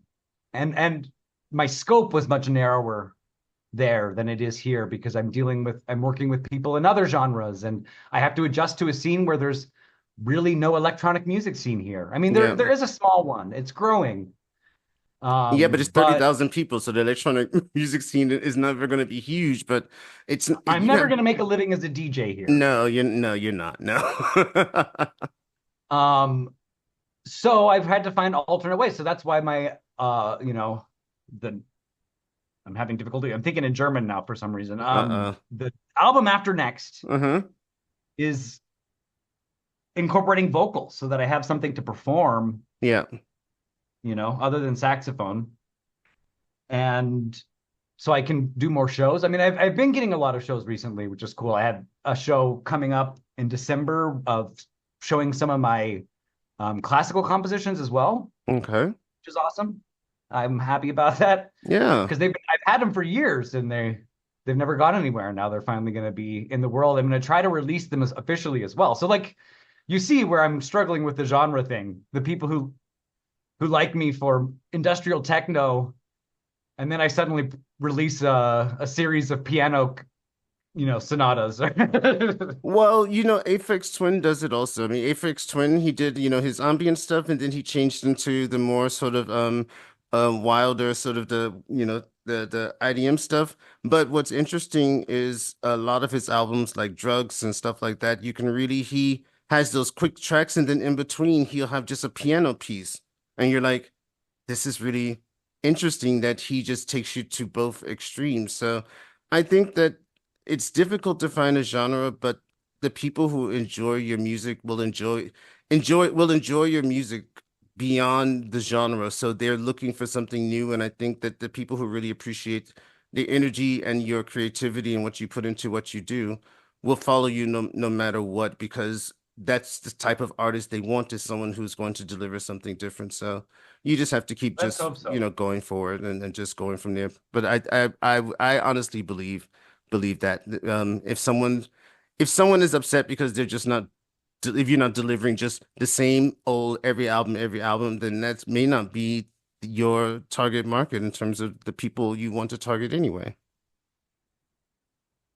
and my scope was much narrower there than it is here because I'm working with people in other genres and I have to adjust to a scene where there's really no electronic music scene here. I mean, there Yep. is a small one. It's growing. Yeah, but it's But 30,000 people, so the electronic music scene is never going to be huge, but I'm you never have going to make a living as a DJ here. no, you're not. No. Um, so I've had to find alternate ways. So that's why my the I'm having difficulty. I'm thinking in German now for some reason. Uh-uh. The album after next Uh-huh. is incorporating vocals so that I have something to perform, Yeah. other than saxophone. And so I can do more shows. I mean, I've been getting a lot of shows recently, which is cool. I had a show coming up in December of showing some of my classical compositions as well, Okay. which is awesome. I'm happy about that Yeah. because I've had them for years and they've never gone anywhere. Now they're finally going to be in the world. I'm going to try to release them as officially as well. So like you see where I'm struggling with the genre thing. The people who like me for industrial techno, and then I suddenly release a series of piano, sonatas. Well, Aphex Twin does it also. I mean, Aphex Twin, he did, his ambient stuff, and then he changed into the more sort of wilder sort of the IDM stuff. But what's interesting is a lot of his albums, like Drugs and stuff like that, you can really he has those quick tracks, and then in between he'll have just a piano piece, and you're like, this is really interesting that he just takes you to both extremes. So I think that it's difficult to find a genre, but the people who enjoy your music will enjoy your music beyond the genre. So they're looking for something new. And I think that the people who really appreciate the energy and your creativity and what you put into what you do will follow you no matter what, because that's the type of artist they want, is someone who's going to deliver something different. So you just have to keep Let's just, hope so. going forward and just going from there. But I honestly believe that if someone is upset because they're just not if you're not delivering just the same old every album, then that may not be your target market in terms of the people you want to target anyway.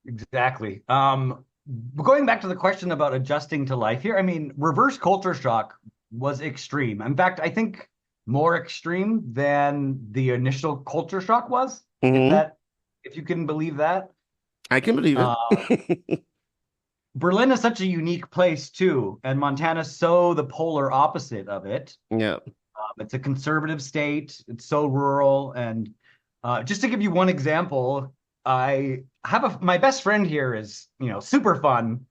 Exactly. Going back to the question about adjusting to life here, I mean, reverse culture shock was extreme. In fact, I think more extreme than the initial culture shock was, Hmm. if you can believe that. I can believe Uh, it. Berlin is such a unique place too, and Montana's so the polar opposite of it. Yeah. It's a conservative state. It's so rural, and just to give you one example, I have my best friend here is super fun,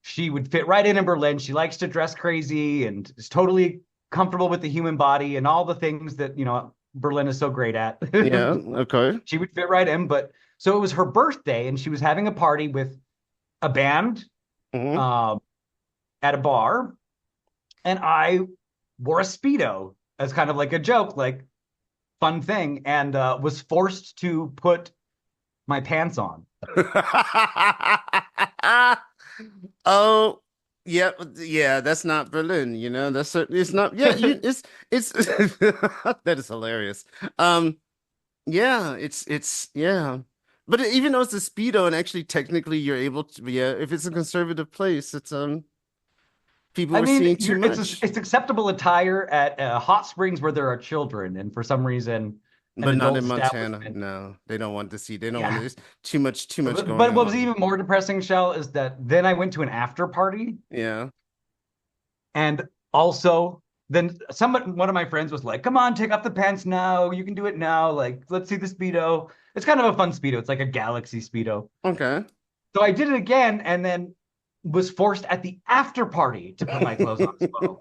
she would fit right in Berlin. She likes to dress crazy and is totally comfortable with the human body and all the things that, Berlin is so great at. Yeah. Okay. She would fit right in. But so it was her birthday and she was having a party with a band Hmm. at a bar. And I wore a Speedo as kind of like a joke, like fun thing, and was forced to put my pants on. Oh, yeah, yeah. That's not Berlin. That's certainly it's not. Yeah, it's that is hilarious. Um, yeah, it's yeah. But even though it's a Speedo and actually technically you're able to, yeah, if it's a conservative place, it's people I are mean, seeing too much. it's acceptable attire at hot springs where there are children, and for some reason, an But not adult in Montana. establishment. No, they don't want to see. They don't want to. Yeah. There's too much going But what was on. even more depressing, Shell, is that then I went to an after party, Yeah. and also then one of my friends was like, "Come on, take off the pants now. You can do it now. Like, let's see the Speedo." It's kind of a fun Speedo. It's like a Galaxy Speedo. Okay. So I did it again, and then was forced at the after party to put my clothes on as well.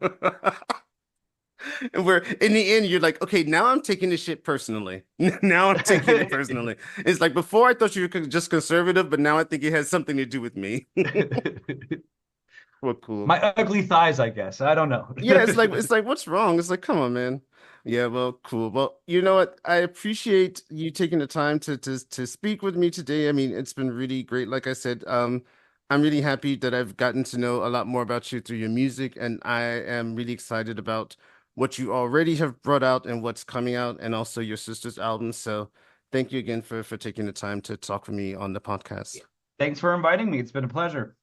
And where in the end you're like, okay, now I'm taking this shit personally. Now I'm taking it personally. It's like before I thought you were just conservative, but now I think it has something to do with me. Well, cool. My ugly thighs, I guess. I don't know. Yeah, it's like what's wrong? It's like, come on, man. Yeah, well, cool. Well, you know what? I appreciate you taking the time to speak with me today. I mean, it's been really great. Like I said, I'm really happy that I've gotten to know a lot more about you through your music, and I am really excited about what you already have brought out and what's coming out, and also your sister's album. So, thank you again for taking the time to talk with me on the podcast. Thanks for inviting me. It's been a pleasure.